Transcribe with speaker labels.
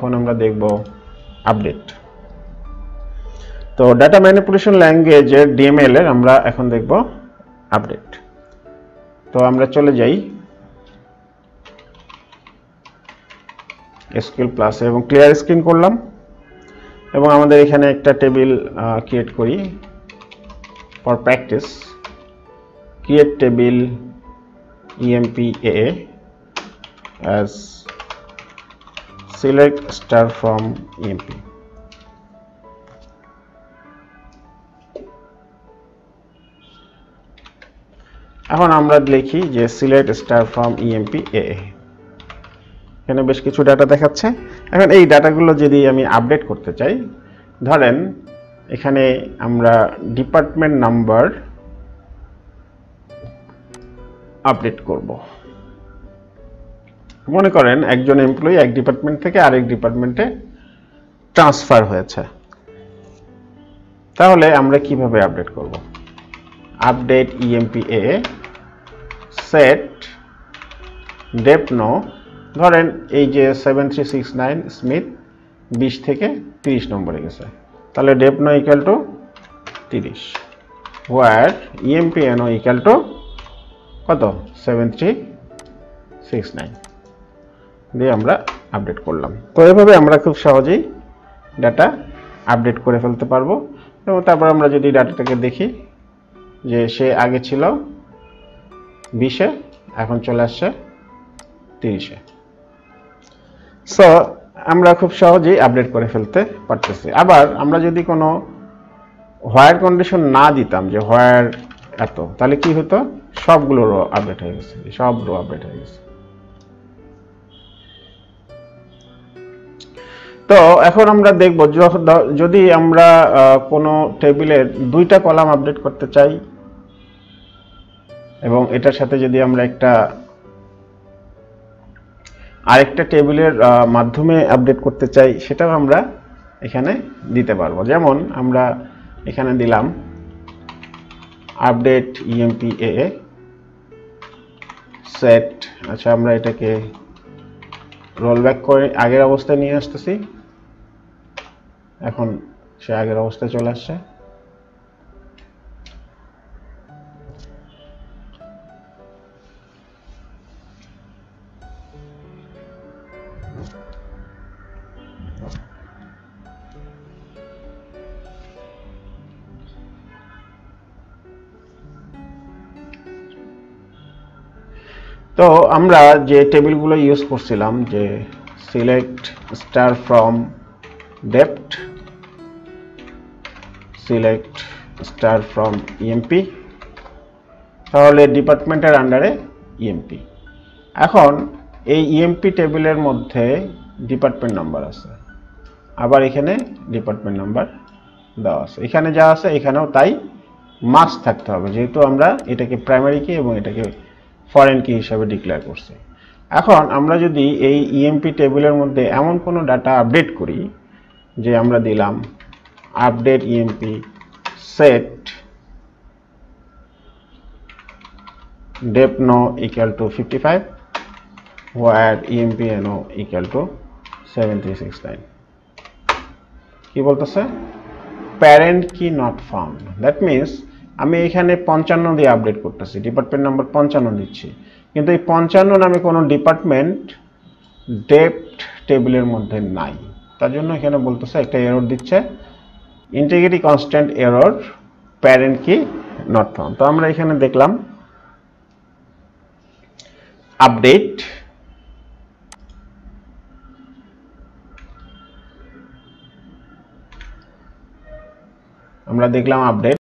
Speaker 1: এখন আমরা দেখব আপডেট। তো ডাটা ম্যানিপুলেশন ল্যাঙ্গুয়েজের ডিএমএল এর আমরা এখন দেখব আপডেট। তো আমরা চলে যাই এসকিউএল প্লাস এবং ক্লিয়ার স্ক্রিন করলাম এবং আমাদের এখানে একটা টেবিল ক্রিয়েট করি। For practice create table EMPAA as select star from EMP. এখন আমরা লিখি যে select star from EMPAA। এখানে বেশ কিছু ডাটা দেখাচ্ছে। এখন এই ডাটাগুলো যদি আমি আপডেট করতে চাই, ধরেন এখানে আমরা ডিপার্টমেন্ট নাম্বার আপডেট করব। মনে করেন একজন এমপ্লয়ি এক ডিপার্টমেন্ট থেকে আরেক ডিপার্টমেন্টে ট্রান্সফার হয়েছে, তাহলে আমরা কিভাবে আপডেট করব? আপডেট EMPAA সেট ডেপনো, ধরেন এই যে 7369 স্মিথ 20 থেকে 30 নম্বরে গেছে, তাহলে deptno equal to 30, where EMPNO equal to কত 7369 দিয়ে আমরা আপডেট করলাম। তো এভাবে আমরা খুব সহজেই ডাটা আপডেট করে ফেলতে পারবো। এবং তারপর আমরা যদি ডাটাটাকে দেখি যে সে আগে ছিল 20-এ, এখন চলে আসছে 30-এ। সো আমরা খুব সহজেই আপডেট করে ফেলতে পারতেছি। আবার আমরা যদি কোনো হোয়ার কন্ডিশন না দিতাম যে হোয়ার এত, তাহলে কি হতো? সবগুলো রো আপডেট হয়ে গেছে, সব রো আপডেট হয়ে গেছে। তো এখন আমরা দেখব যদি আমরা কোনো টেবিলের দুইটা কলাম আপডেট করতে চাই এবং এটার সাথে যদি আমরা আরেকটা টেবিলের মাধ্যমে আপডেট করতে চাই, সেটাও আমরা এখানে দিতে পারবো। যেমন আমরা এখানে দিলাম আপডেট EMPAA সেট, আচ্ছা আমরা এটাকে রোল ব্যাক করে আগের অবস্থায় নিয়ে আসতেছি। এখন সে আগের অবস্থায় চলে আসছে। তো আমরা যে টেবিলগুলো ইউজ করছিলাম যে select star from dept, select star from EMP, তাহলে ডিপার্টমেন্টের আন্ডারে EMP। এখন এই EMP টেবিলের মধ্যে ডিপার্টমেন্ট নাম্বার আছে, আবার এখানে ডিপার্টমেন্ট নাম্বার দেওয়া আছে, এখানে যা আছে এখানেও তাই মাস্ট থাকতে হবে, যেহেতু আমরা এটাকে প্রাইমারি কি এবং এটাকে ফরেন কি হিসাবে ডিক্লেয়ার করছি। এখন আমরা যদি এই EMP টেবিলের মধ্যে এমন কোনো ডাটা আপডেট করি যে আমরা দিলাম update EMP set depno equal to 55 where EMPNO equal to 7369, কি বলতেছে? প্যারেন্ট কি নট ফাউন্ড। দ্যাট মিনস আমি এখানে 55 দিয়ে আপডেট করতেছি, ডিপার্টমেন্ট নাম্বার 55 দিচ্ছি, কিন্তু এই 55 নামে কোনো ডিপার্টমেন্ট ডেপ্ট টেবিলের মধ্যে নাই। তার জন্য এখানে বলতেছে একটা এরর দিচ্ছে, ইন্টিগ্রিটি কনস্ট্যান্ট এরর প্যারেন্ট কি নট ফাউন্ড। তো আমরা এখানে দেখলাম আপডেট, আমরা দেখলাম আপডেট